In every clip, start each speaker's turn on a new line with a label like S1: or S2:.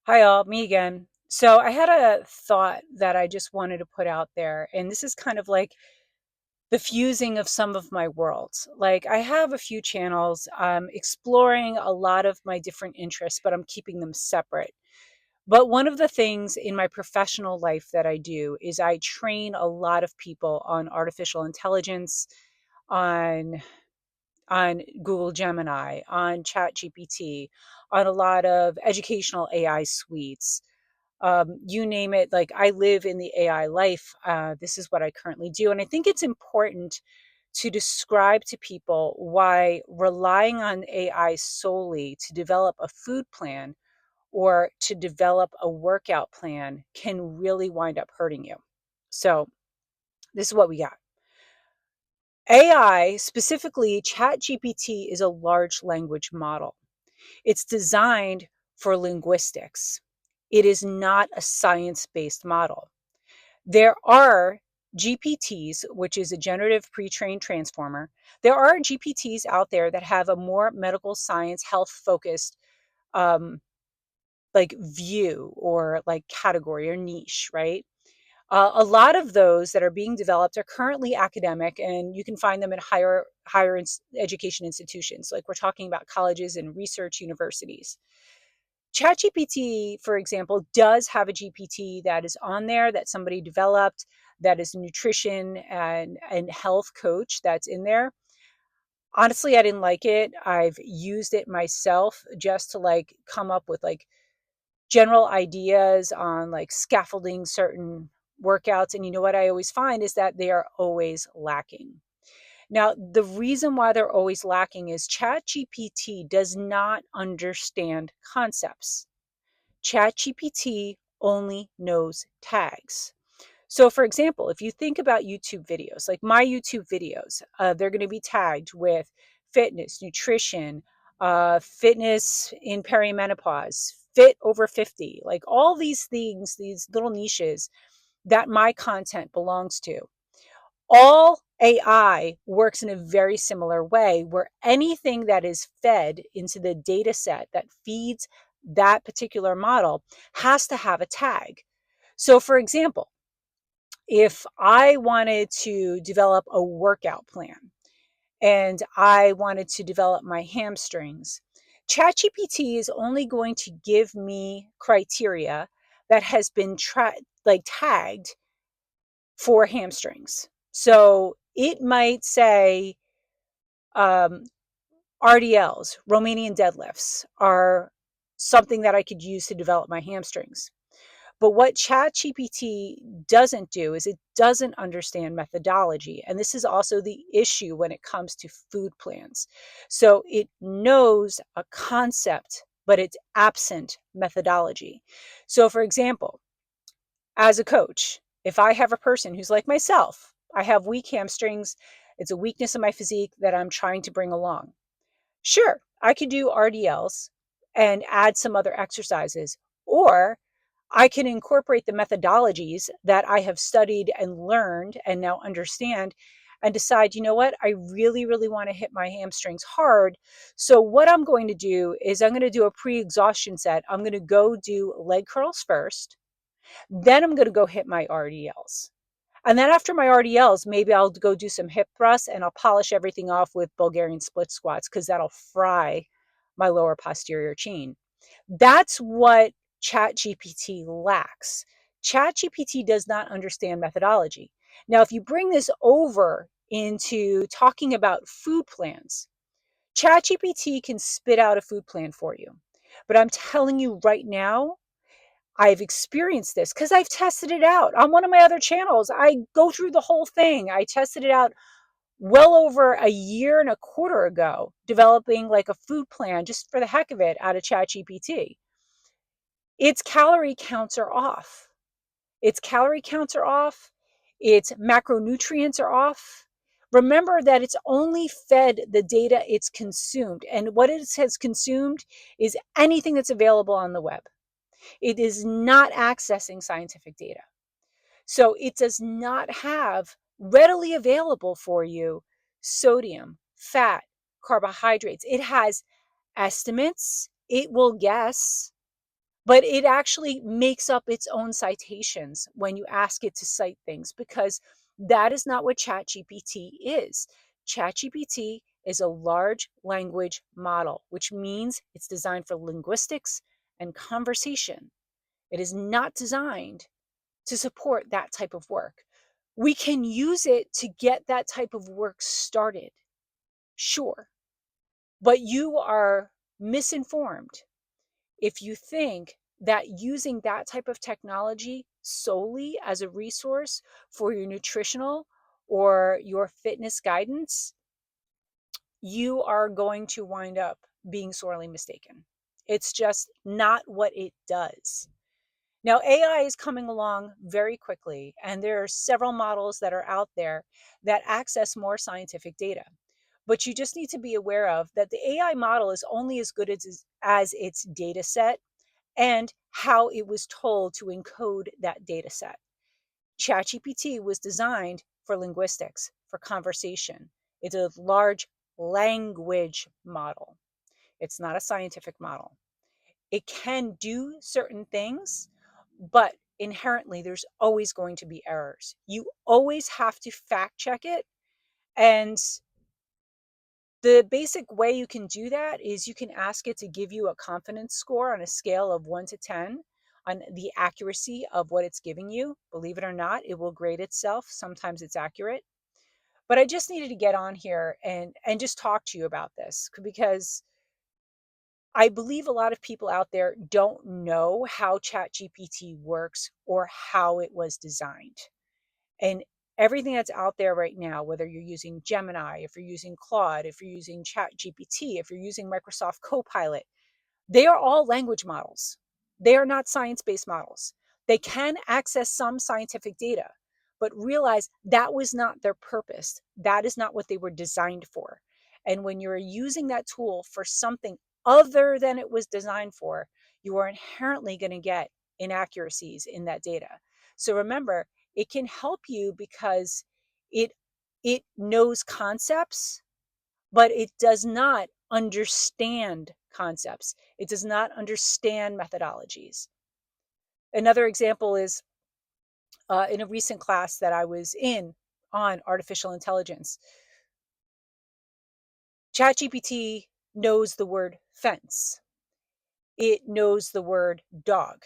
S1: Hi, all, me again. So, I had a thought that I just wanted to put out there, and this is kind of like the fusing of some of my worlds. Like, I have a few channels, exploring a lot of my different interests, but I'm keeping them separate. But one of the things in my professional life that I do is I train a lot of people on artificial intelligence, on on Google Gemini, on Chat GPT, on a lot of educational AI suites, you name it. Like, I live in the AI life. This is what I currently do. And I think it's important to describe to people why relying on AI solely to develop a food plan or to develop a workout plan can really wind up hurting you. So, this is what we got. AI, specifically ChatGPT, is a large language model. It's designed for linguistics. It is not a science based model. There are GPTs, which is a generative pre-trained transformer. There are GPTs out there that have a more medical science, health focused, um, like view or like category or niche, right? A lot of those that are being developed are currently academic, and you can find them in higher education institutions. Like, we're talking about colleges and research universities. ChatGPT, for example, does have a GPT that is on there that somebody developed, that is a nutrition and health coach that's in there. Honestly, I didn't like it. I've used it myself just to like come up with like general ideas on like scaffolding certain workouts. And you know what I always find is that they are always lacking. Now, the reason why they're always lacking is ChatGPT does not understand concepts. ChatGPT only knows tags. So, for example, if you think about YouTube videos, like my YouTube videos, they're going to be tagged with fitness, nutrition, fitness in perimenopause, fit over 50, like all these things, these little niches that my content belongs to. All AI works in a very similar way, where anything that is fed into the data set that feeds that particular model has to have a tag. So, for example, if I wanted to develop a workout plan and I wanted to develop my hamstrings, ChatGPT is only going to give me criteria that has been like tagged for hamstrings. So it might say um, RDLs, Romanian deadlifts, are something that I could use to develop my hamstrings. But what ChatGPT doesn't do is it doesn't understand methodology. And this is also the issue when it comes to food plans. So it knows a concept, but it's absent methodology. So, for example, as a coach, if I have a person who's like myself, I have weak hamstrings, it's a weakness in my physique that I'm trying to bring along. Sure, I could do RDLs and add some other exercises, or I can incorporate the methodologies that I have studied and learned and now understand and decide, you know what, I really, really want to hit my hamstrings hard. So, what I'm going to do is I'm going to do a pre exhaustion set. I'm going to go do leg curls first. Then I'm going to go hit my RDLs. And then after my RDLs, maybe I'll go do some hip thrusts and I'll polish everything off with Bulgarian split squats because that'll fry my lower posterior chain. That's what ChatGPT lacks. ChatGPT does not understand methodology. Now, if you bring this over into talking about food plans, ChatGPT can spit out a food plan for you. But I'm telling you right now, I've experienced this because I've tested it out on one of my other channels. I go through the whole thing. I tested it out well over a year and a quarter ago, developing like a food plan just for the heck of it out of ChatGPT. Its calorie counts are off. Its calorie counts are off. Its macronutrients are off. Remember that it's only fed the data it's consumed. And what it has consumed is anything that's available on the web. It is not accessing scientific data. So it does not have readily available for you sodium, fat, carbohydrates. It has estimates. It will guess, but it actually makes up its own citations when you ask it to cite things, because that is not what ChatGPT is. ChatGPT is a large language model, which means it's designed for linguistics and conversation. It is not designed to support that type of work. We can use it to get that type of work started, sure, but you are misinformed if you think that using that type of technology solely as a resource for your nutritional or your fitness guidance, you are going to wind up being sorely mistaken. It's just not what it does. Now, AI is coming along very quickly, and there are several models that are out there that access more scientific data. But you just need to be aware of that the AI model is only as good as its data set and how it was told to encode that data set. ChatGPT was designed for linguistics, for conversation. It's a large language model. It's not a scientific model. It can do certain things, but inherently there's always going to be errors. You always have to fact check it. And the basic way you can do that is you can ask it to give you a confidence score on a scale of 1 to 10 on the accuracy of what it's giving you. Believe it or not, it will grade itself. Sometimes it's accurate. But I just needed to get on here and just talk to you about this, because I believe a lot of people out there don't know how ChatGPT works or how it was designed. And everything that's out there right now, whether you're using Gemini, if you're using Claude, if you're using ChatGPT, if you're using Microsoft Copilot, they are all language models. They are not science-based models. They can access some scientific data, but realize that was not their purpose. That is not what they were designed for. And when you're using that tool for something other than it was designed for, you are inherently going to get inaccuracies in that data. So remember, it can help you because it it knows concepts, but it does not understand concepts. It does not understand methodologies. Another example is in a recent class that I was in on artificial intelligence. ChatGPT knows the word fence. It knows the word dog.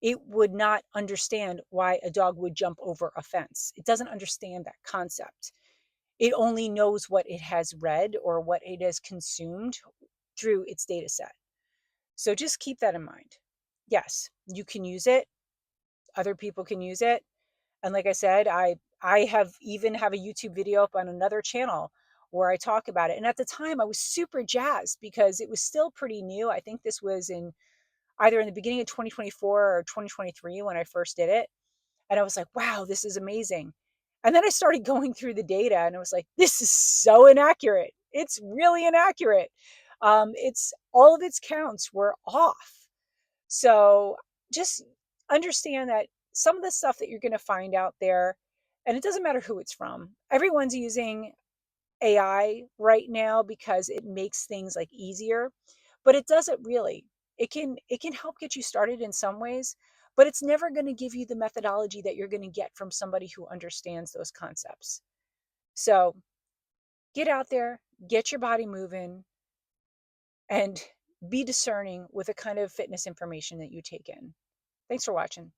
S1: It would not understand why a dog would jump over a fence. It doesn't understand that concept. It only knows what it has read or what it has consumed through its data set. So just keep that in mind. Yes, you can use it. Other people can use it. And like I said, I have even have a YouTube video up on another channel where I talk about it. And at the time I was super jazzed because it was still pretty new. I think this was in either in the beginning of 2024 or 2023 when I first did it. And I was like, wow, this is amazing. And then I started going through the data and I was like, this is so inaccurate. It's really inaccurate. It's all of its counts were off. So just understand that some of the stuff that you're going to find out there, and it doesn't matter who it's from, everyone's using AI right now because it makes things like easier, but it doesn't really. It can help get you started in some ways, but it's never going to give you the methodology that you're going to get from somebody who understands those concepts. So get out there, get your body moving, and be discerning with the kind of fitness information that you take in. Thanks for watching.